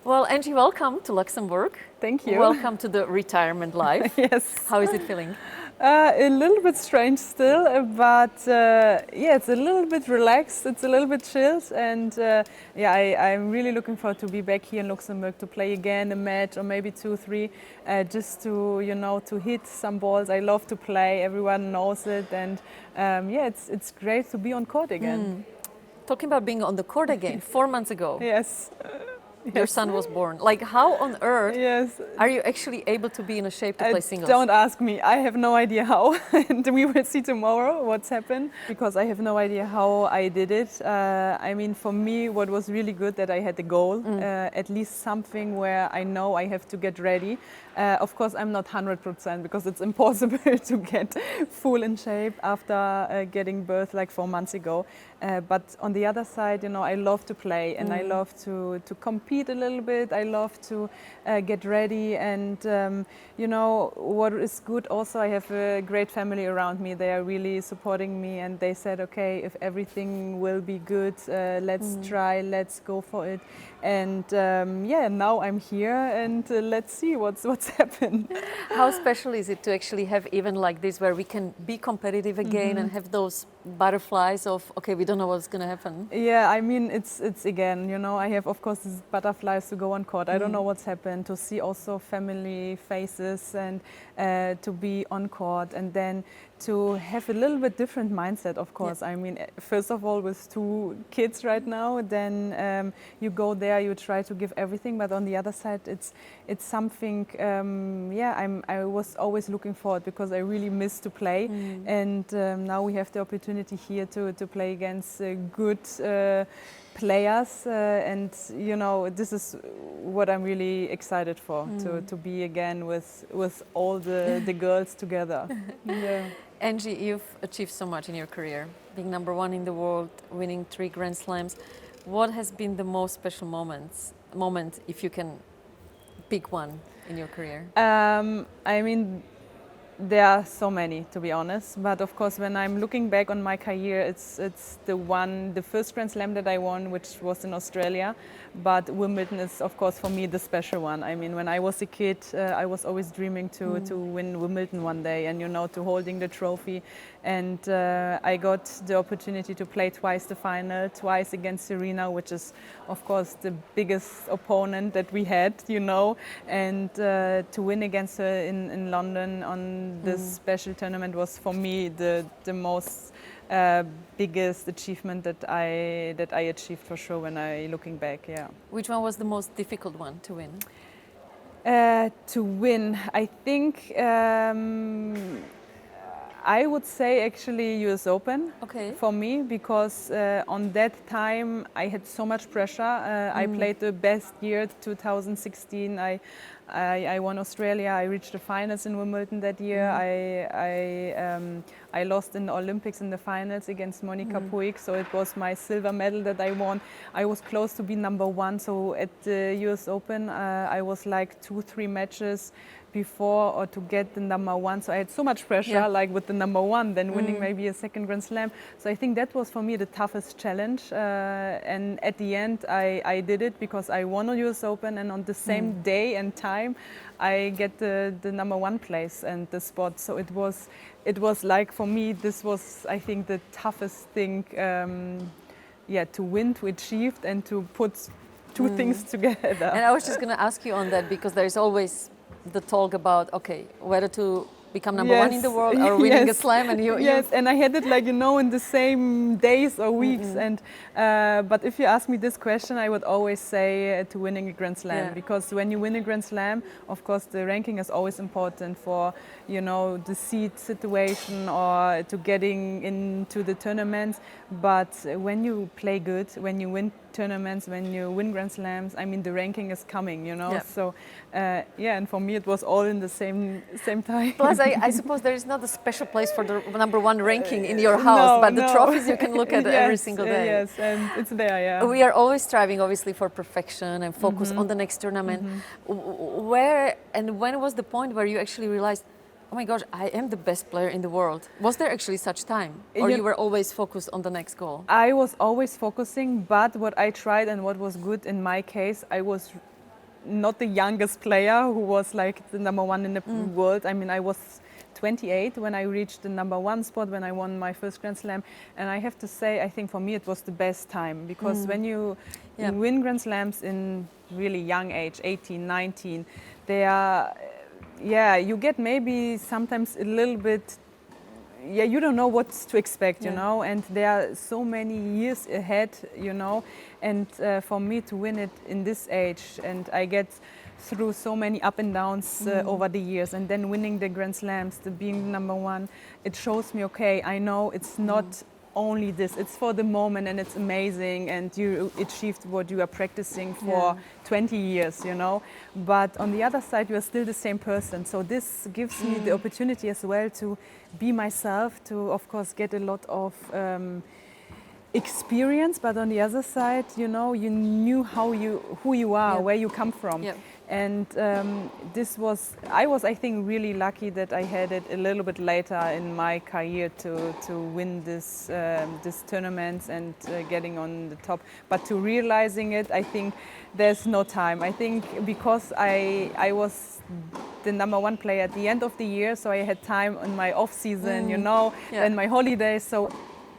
Well, Angie, welcome to Luxembourg. Thank you. Welcome to the retirement life. Yes. How is it feeling? A little bit strange still, but yeah, it's a little bit relaxed. It's a little bit chilled, and yeah, I'm really looking forward to be back here in Luxembourg to play again a match or maybe 2, 3, just to to hit some balls. I love to play. Everyone knows it, and yeah, it's great to be on court again. Talking about being on the court again, 4 months ago, Yes. your son was born. Like, how on earth Yes. are you actually able to be in a shape to play singles? Don't ask me. I have no idea how, and we will see tomorrow what's happened, because I have no idea how I did it. I mean, for me, what was really good that I had a goal, at least something where I know I have to get ready. Of course, I'm not 100% because it's impossible to get full in shape after getting birth like 4 months ago. But on the other side, I love to play and I love to compete a little bit. I love to get ready, and what is good also, I have a great family around me. They are really supporting me, and they said, okay, if everything will be good, let's try, let's go for it. And yeah, now I'm here, and let's see what's happened. How special is it to actually have even like this, where we can be competitive again and have those butterflies of, okay, we don't know what's going to happen? Yeah, I mean, it's again, I have, of course, these butterflies to go on court. I don't know what's happened, to see also family faces, and to be on court, and then to have a little bit different mindset, of course. Yeah. I mean, first of all, with 2 kids right now, then you go there, you try to give everything, but on the other side, it's something, yeah, I was always looking forward, because I really miss to play, and now we have the opportunity here to play against good players, and this is what I'm really excited for, to be again with all the girls together. Yeah. Angie, you've achieved so much in your career, being #1 in the world, winning 3 Grand Slams. What has been the most special moment, if you can pick one, in your career? I mean, there are so many, to be honest. But of course, when I'm looking back on my career, it's the first Grand Slam that I won, which was in Australia. But Wimbledon is, of course, for me the special one. I mean, when I was a kid, I was always dreaming to win Wimbledon one day, and to holding the trophy. And I got the opportunity to play twice the final, twice against Serena, which is, of course, the biggest opponent that we had, and to win against her in London on this special tournament was for me the most biggest achievement that I achieved, for sure, when I looking back. Yeah. Which one was the most difficult one to win? To win, I think I would say actually US Open. Okay. For me, because on that time I had so much pressure. I played the best year, 2016. I won Australia. I reached the finals in Wimbledon that year. I lost in the Olympics in the finals against Monica Puig, so it was my silver medal that I won. I was close to be #1, so at the US Open I was like 2, 3 matches before or to get the #1. So I had so much pressure, like with the #1, then winning maybe a second Grand Slam. So I think that was for me the toughest challenge. And at the end, I did it, because I won the US Open, and on the same day and time, I get the #1 place and the spot. So it was like, for me, this was, I think, the toughest thing, to win, to achieve, and to put 2 things together. And I was just going to ask you on that, because there's always the talk about, okay, whether to become #1 in the world or winning a slam, and Yes, and I had it like, in the same days or weeks. And but if you ask me this question, I would always say to winning a Grand Slam, because when you win a Grand Slam, of course, the ranking is always important for, the seed situation or to getting into the tournaments. But when you play good, when you win tournaments, when you win Grand Slams, I mean, the ranking is coming, So and for me it was all in the same time. Plus, I suppose there is not a special place for the #1 ranking in your house, but the trophies you can look at every single day. Yes, and it's there, yeah. We are always striving, obviously, for perfection and focus on the next tournament. Where and when was the point where you actually realized, oh my gosh, I am the best player in the world? Was there actually such time? Or you were always focused on the next goal? I was always focusing, but what I tried and what was good in my case, I was not the youngest player who was like the number one in the world. I mean, I was 28 when I reached the number one spot, when I won my first Grand Slam. And I have to say, I think for me it was the best time, because when you win Grand Slams in really young age, 18, 19, they are, you get maybe sometimes a little bit, you don't know what to expect, you know, and there are so many years ahead, you know, and for me to win it in this age, and I get through so many up and downs over the years, and then winning the Grand Slams, the being number one, it shows me, okay, I know it's not only this, it's for the moment, and it's amazing, and you achieved what you are practicing for 20 years, you know, but on the other side you are still the same person, so this gives me the opportunity as well to be myself, to of course get a lot of experience, but on the other side, you know, you knew who you are, where you come from. And I was, I think, really lucky that I had it a little bit later in my career to win this tournaments and getting on the top. But to realizing it, I think there's no time. I think because I was the number one player at the end of the year, so I had time on my off season, you know, and my holidays. So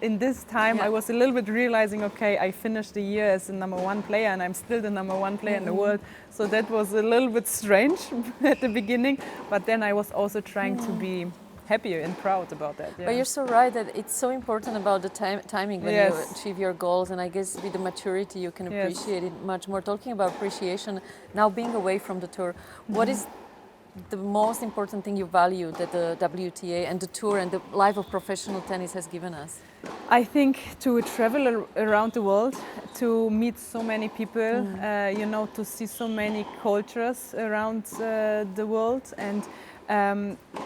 in this time, I was a little bit realizing, okay, I finished the year as the number one player, and I'm still the number one player in the world. So that was a little bit strange at the beginning, but then I was also trying to be happy and proud about that. But you're so right that it's so important about the timing when you achieve your goals, and I guess with the maturity you can appreciate it much more. Talking about appreciation, now being away from the tour, what is the most important thing you value that the WTA and the tour and the life of professional tennis has given us? I think to travel around the world, to meet so many people, you know, to see so many cultures around the world, and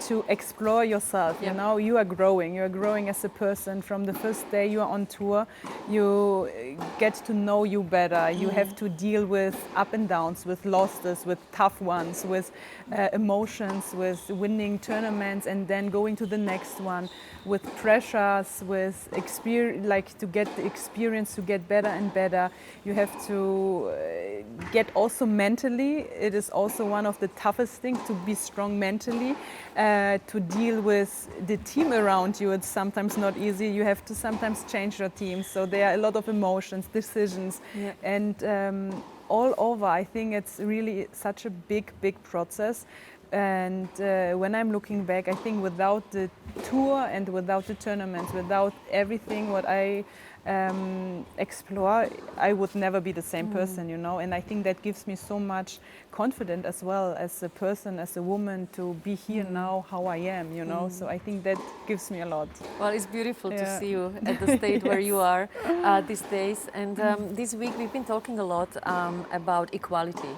to explore yourself. You know, you are growing as a person. From the first day you are on tour, you get to know you better. You have to deal with up and downs, with losses, with tough ones, with emotions, with winning tournaments and then going to the next one, with pressures, with experience, like to get the experience to get better and better. You have to get also mentally. It is also one of the toughest things, to be strong mentally, to deal with the team around you. It's sometimes not easy. You have to sometimes change your team. So there are a lot of emotions, decisions, and all over. I think it's really such a big process. And when I'm looking back, I think without the tour and without the tournaments, without everything what I explore, I would never be the same person, you know. And I think that gives me so much confidence as well as a person, as a woman, to be here now how I am, you know. So I think that gives me a lot. Well, it's beautiful to see you at the state where you are these days. And this week we've been talking a lot about equality.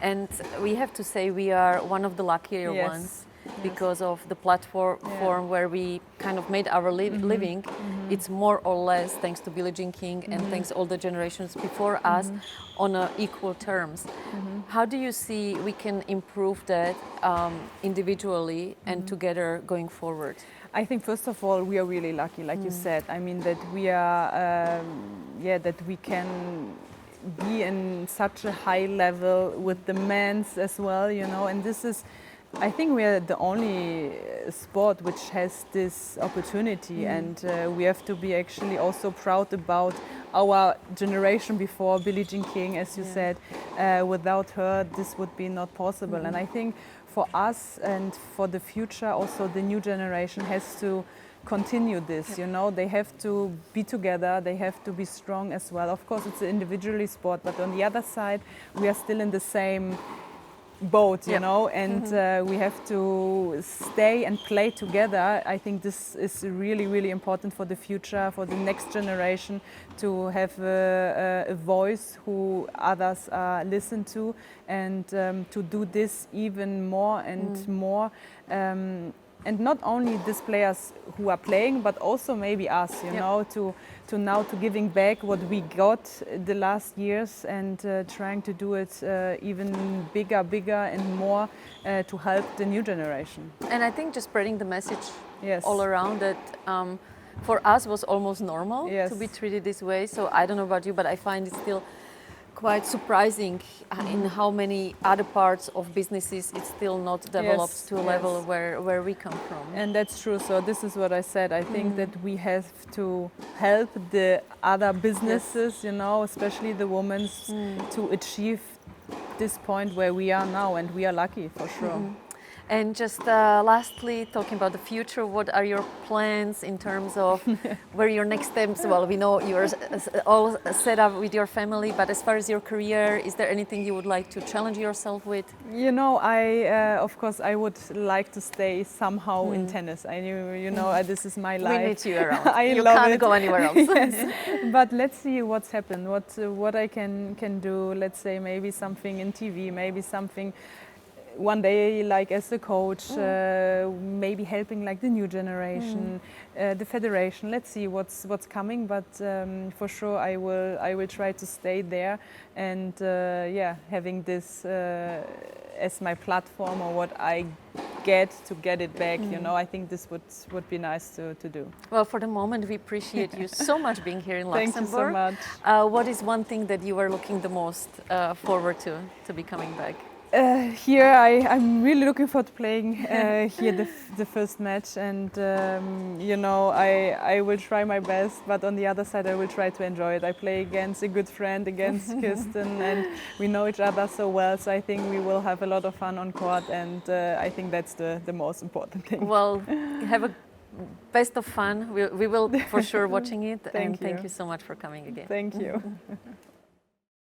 And we have to say we are one of the luckier ones. Because of the platform where we kind of made our living. It's more or less thanks to Billie Jean King and thanks all the generations before us on equal terms. How do you see we can improve that individually and together going forward? I think first of all we are really lucky, like you said. I mean that we are, that we can be in such a high level with the men's as well, you know, and this is, I think we are the only sport which has this opportunity, and we have to be actually also proud about our generation before Billie Jean King, as you said. Without her, this would be not possible. And I think for us and for the future, also the new generation has to continue this, you know. They have to be together, they have to be strong as well. Of course, it's an individual sport, but on the other side, we are still in the same boat, you know, and we have to stay and play together. I think this is really important for the future, for the next generation, to have a voice who others listen to, and to do this even more and more. And not only these players who are playing, but also maybe us, you know, to giving back what we got the last years, and trying to do it even bigger and more to help the new generation. And I think just spreading the message all around that for us was almost normal to be treated this way. So I don't know about you, but I find it still quite surprising in how many other parts of businesses it's still not developed Yes, to a level where we come from. And that's true. So this is what I said. I think that we have to help the other businesses, you know, especially the women, to achieve this point where we are now, and we are lucky for sure. And just lastly, talking about the future, what are your plans in terms of where your next steps? Well, we know you're all set up with your family, but as far as your career, is there anything you would like to challenge yourself with? You know, of course, I would like to stay somehow in tennis. This is my life. We need you around. You love can't it. go anywhere else. Yes. But let's see what's happened. What I can do. Let's say maybe something in TV. Maybe something. One day, like as a coach, maybe helping like the new generation, the federation. Let's see what's coming, but for sure I will try to stay there, and having this as my platform, or what I get it back. You know, I think this would be nice to do. Well, for the moment, we appreciate you so much being here in Luxembourg. Thank you so much. What is one thing that you are looking the most forward to be coming back? Here I'm really looking forward to playing here the first match, and I will try my best, but on the other side I will try to enjoy it. I play against a good friend, against Kirsten, and we know each other so well, so I think we will have a lot of fun on court, and I think that's the most important thing. Well, have a best of fun. We will for sure watching it, and thank you so much for coming again. Thank you.